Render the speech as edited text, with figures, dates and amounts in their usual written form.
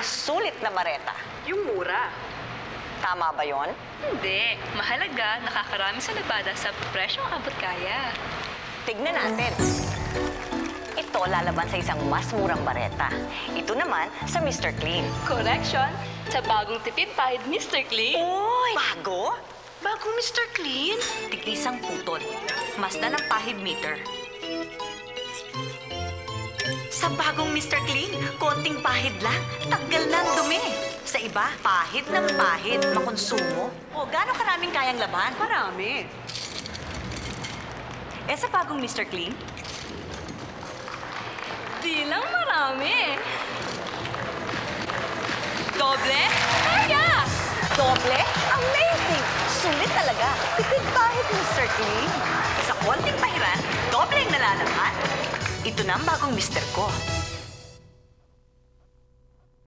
sulit na bareta. Yung mura. Tama ba yon? Hindi. Mahalaga, nakakarami sa Labada sa presyong abot kaya. Tignan natin. Ito lalaban sa isang mas murang bareta. Ito naman sa Mr. Clean. Correction, sa bagong tipid pahid, Mr. Clean. Uy! Bago? Bagong Mr. Clean? Tig-isang putol. Mas na ng pahid meter. Sa bagong Mr. Clean, konting pahid lang, tanggal na ang dumi. Sa iba, pahid ng pahid, makonsumo. O, gano'ng karaming kayang laban? Marami. Eh, sa bagong Mr. Clean, Di lang marami. Doble? Kaya! doble? Amazing! Sulit talaga. Tipid pahid, Mr. Clean. Sa konting pahiran, doble ang nalalaman. Ito na ang bagong Mr. ko.